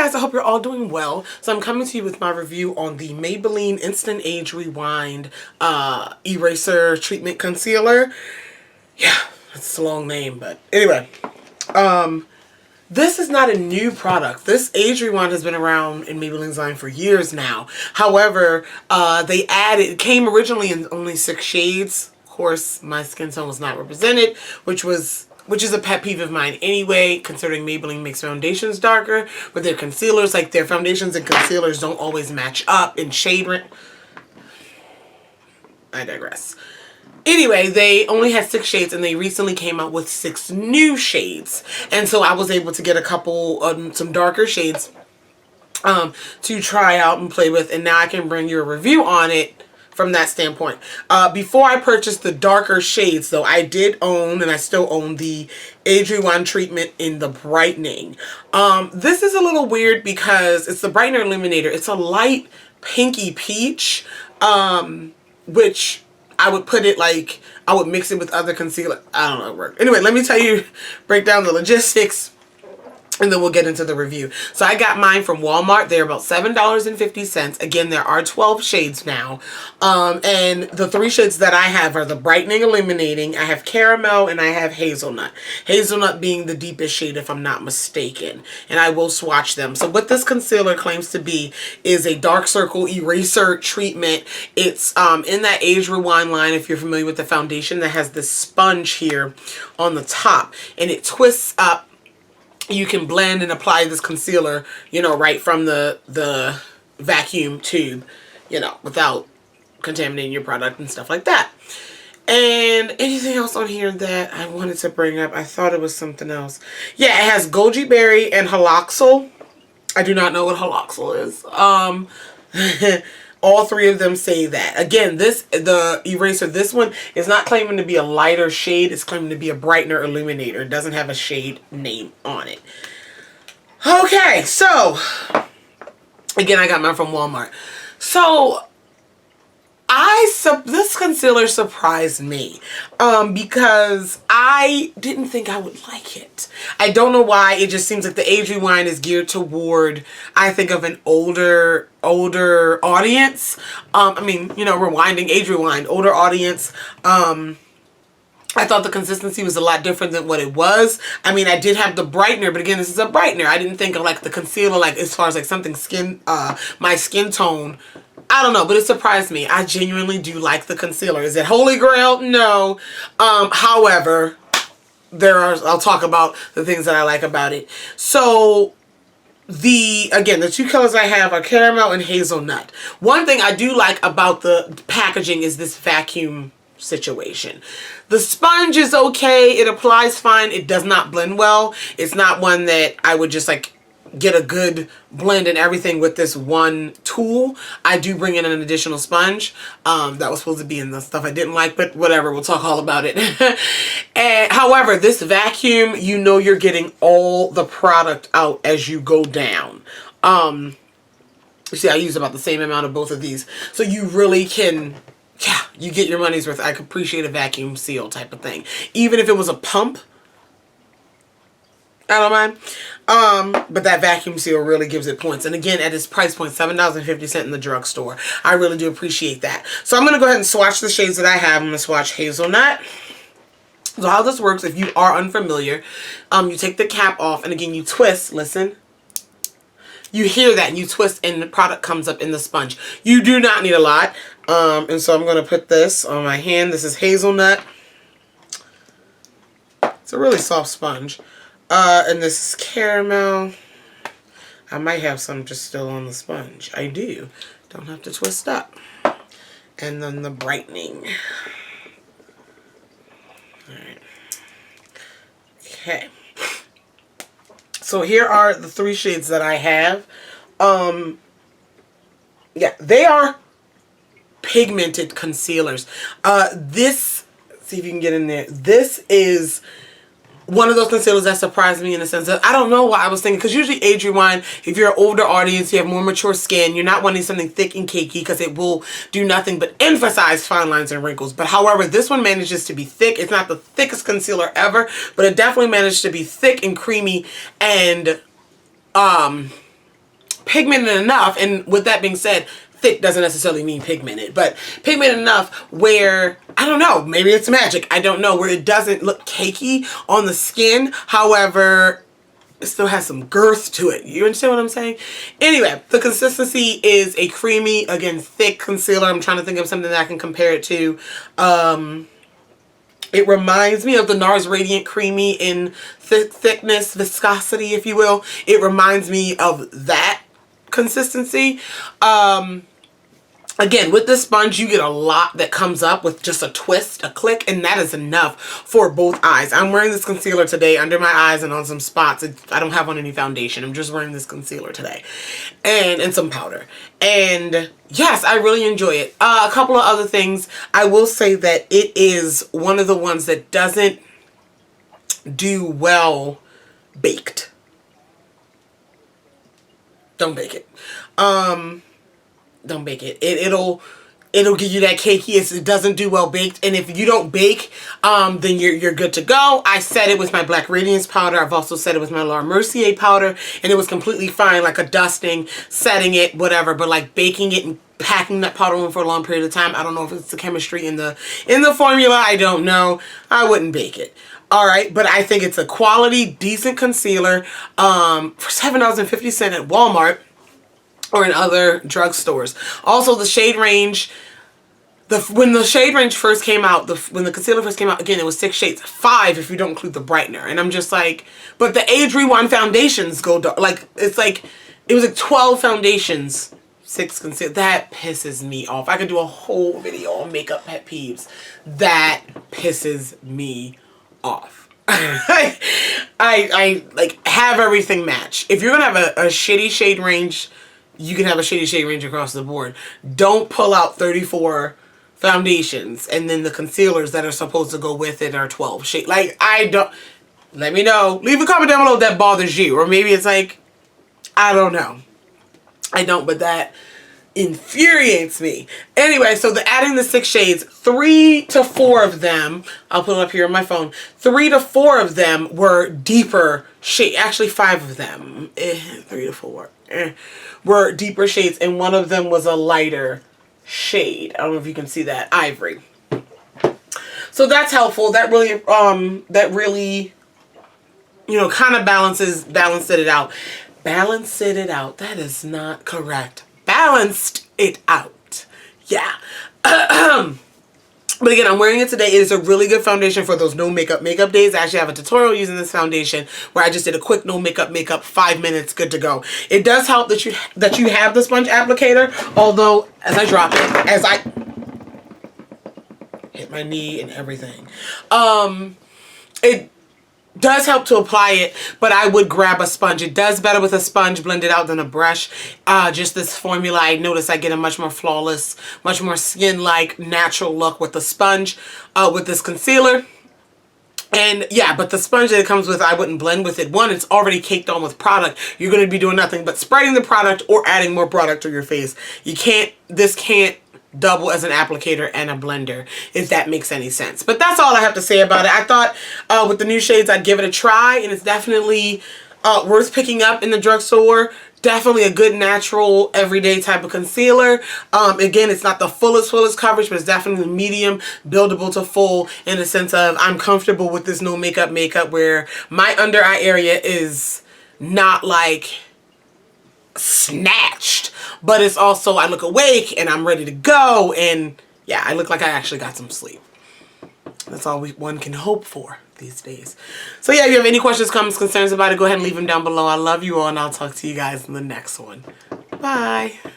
guys, I hope you're all doing well. So I'm coming to you with my review on the Maybelline Instant Age Rewind Eraser Treatment Concealer. Yeah, it's a long name, but anyway. This is not a new product. This Age Rewind has been around in Maybelline's line for years now. However, it came originally in only 6 shades. Of course, my skin tone was not represented, which is a pet peeve of mine anyway, considering Maybelline makes foundations darker, but their concealers, like their foundations and concealers, don't always match up in shade range. I digress. Anyway, they only had 6 shades and they recently came out with 6 new shades. And so I was able to get a couple, some darker shades to try out and play with. And now I can bring you a review on it from that standpoint. Before I purchased the darker shades, though, I did own, and I still own, the Age Rewind treatment in the brightening. This is a little weird because it's the brightener illuminator. It's a light pinky peach, which I would put it like, I would mix it with other concealer. I don't know how it works. Anyway, let me tell you, break down the logistics, and then we'll get into the review. So I got mine from Walmart. They're about $7.50. Again, there are 12 shades now. And the 3 shades that I have are the Brightening Illuminating, I have Caramel, and I have Hazelnut. Hazelnut being the deepest shade if I'm not mistaken. And I will swatch them. So what this concealer claims to be is a dark circle eraser treatment. It's in that Age Rewind line, if you're familiar with the foundation, that has this sponge here on the top. And it twists up. You can blend and apply this concealer, you know, right from the vacuum tube, you know, without contaminating your product and stuff like that. And anything else on here that I wanted to bring up? I thought it was something else. Yeah, it has goji berry and haloxyl. I do not know what haloxyl is. All 3 of them say that. Again, the eraser, this one is not claiming to be a lighter shade. It's claiming to be a brightener illuminator. It doesn't have a shade name on it. Okay, so again, I got mine from Walmart. So this concealer surprised me because I didn't think I would like it. I don't know why. It just seems like the Age Rewind is geared toward, I think, of an older audience. I mean, you know, rewinding, Age Rewind, older audience. I thought the consistency was a lot different than what it was. I mean, I did have the brightener, but again, this is a brightener. I didn't think of like the concealer, like as far as like something my skin tone. I don't know, but it surprised me. I genuinely do like the concealer. Is it holy grail? No. However, I'll talk about the things that I like about it. So again, the 2 colors I have are Caramel and Hazelnut. One thing I do like about the packaging is this vacuum situation. The sponge is okay. It applies fine. It does not blend well. It's not one that I would just like get a good blend and everything with this one tool. I do bring in an additional sponge that was supposed to be in the stuff I didn't like, but whatever, we'll talk all about it. And however, this vacuum, you know, you're getting all the product out as you go down. You see, I use about the same amount of both of these, so you really can, yeah, you get your money's worth. I could appreciate a vacuum seal type of thing, even if it was a pump. I don't mind. But that vacuum seal really gives it points. And again, at its price point, $7.50 in the drugstore. I really do appreciate that. So I'm going to go ahead and swatch the shades that I have. I'm going to swatch Hazelnut. So how this works, if you are unfamiliar, you take the cap off and again you twist, listen. You hear that and you twist and the product comes up in the sponge. You do not need a lot. And so I'm going to put this on my hand. This is Hazelnut. It's a really soft sponge. And this is Caramel. I might have some just still on the sponge. I do. Don't have to twist up. And then the brightening. Alright. Okay. So here are the 3 shades that I have. Yeah, they are pigmented concealers. See if you can get in there. This is one of those concealers that surprised me in the sense that I don't know why I was thinking, because usually Age Rewind, if you're an older audience, you have more mature skin, you're not wanting something thick and cakey because it will do nothing but emphasize fine lines and wrinkles. But however, this one manages to be thick. It's not the thickest concealer ever, but it definitely managed to be thick and creamy and pigmented enough, and with that being said, thick doesn't necessarily mean pigmented, but pigmented enough where, I don't know, maybe it's magic, I don't know, where it doesn't look cakey on the skin. However, it still has some girth to it. You understand what I'm saying? Anyway, the consistency is a creamy, again, thick concealer. I'm trying to think of something that I can compare it to. It reminds me of the NARS Radiant Creamy in thickness, viscosity, if you will. It reminds me of that consistency. Again, with this sponge, you get a lot that comes up with just a twist, a click, and that is enough for both eyes. I'm wearing this concealer today under my eyes and on some spots. I don't have on any foundation. I'm just wearing this concealer today. And some powder. And yes, I really enjoy it. A couple of other things. I will say that it is one of the ones that doesn't do well baked. Don't bake it. Don't bake it. It'll give you that cakey. It doesn't do well baked. And if you don't bake, then you're good to go. I set it with my Black Radiance powder. I've also set it with my Laura Mercier powder, and it was completely fine, like a dusting, setting it, whatever. But like baking it and packing that powder on for a long period of time, I don't know if it's the chemistry in the formula. I don't know. I wouldn't bake it. All right, but I think it's a quality, decent concealer for $7.50 at Walmart or in other drugstores. Also, the shade range, when the shade range first came out, when the concealer first came out, again, it was 6 shades, 5 if you don't include the brightener. And I'm just like, but the Age Rewind foundations go dark. Like, it's like, it was like 12 foundations, 6 concealer. That pisses me off. I could do a whole video on makeup pet peeves. That pisses me off. I like, have everything match. If you're gonna have a shitty shade range, you can have a shady shade range across the board. Don't pull out 34 foundations and then the concealers that are supposed to go with it are 12 shades. Like, I don't, let me know. Leave a comment down below if that bothers you. Or maybe it's like, I don't know. I don't, but that infuriates me. Anyway, so adding the 6 shades, 3 to 4 of them, I'll put it up here on my phone, 3 to 4 of them were deeper shade. Actually, 5 of them, 3 to 4, were deeper shades, and one of them was a lighter shade. I don't know if you can see that, ivory. So that's helpful. That really, you know, kind of balanced it out. Balanced it out. That is not correct. Balanced it out. Yeah. But again, I'm wearing it today. It is a really good foundation for those no makeup days. I actually have a tutorial using this foundation where I just did a quick no makeup, 5 minutes, good to go. It does help that you have the sponge applicator, although as I drop it, as I hit my knee and everything, it does help to apply it, but I would grab a sponge. It does better with a sponge blended out than a brush. Just this formula, I notice I get a much more flawless, much more skin-like, natural look with the sponge, with this concealer. And yeah, but the sponge that it comes with, I wouldn't blend with it. One, it's already caked on with product. You're going to be doing nothing but spreading the product or adding more product to your face. This can't double as an applicator and a blender, if that makes any sense. But that's all I have to say about it. I thought with the new shades I'd give it a try, and it's definitely worth picking up in the drugstore. Definitely a good natural everyday type of concealer. Again, it's not the fullest coverage, but it's definitely medium, buildable to full, in the sense of I'm comfortable with this no makeup where my under eye area is not like snatched, but it's also, I look awake and I'm ready to go, and yeah, I look like I actually got some sleep. That's all one can hope for these days. So yeah, if you have any questions, comments, concerns about it, go ahead and leave them down below. I love you all, and I'll talk to you guys in the next one. Bye.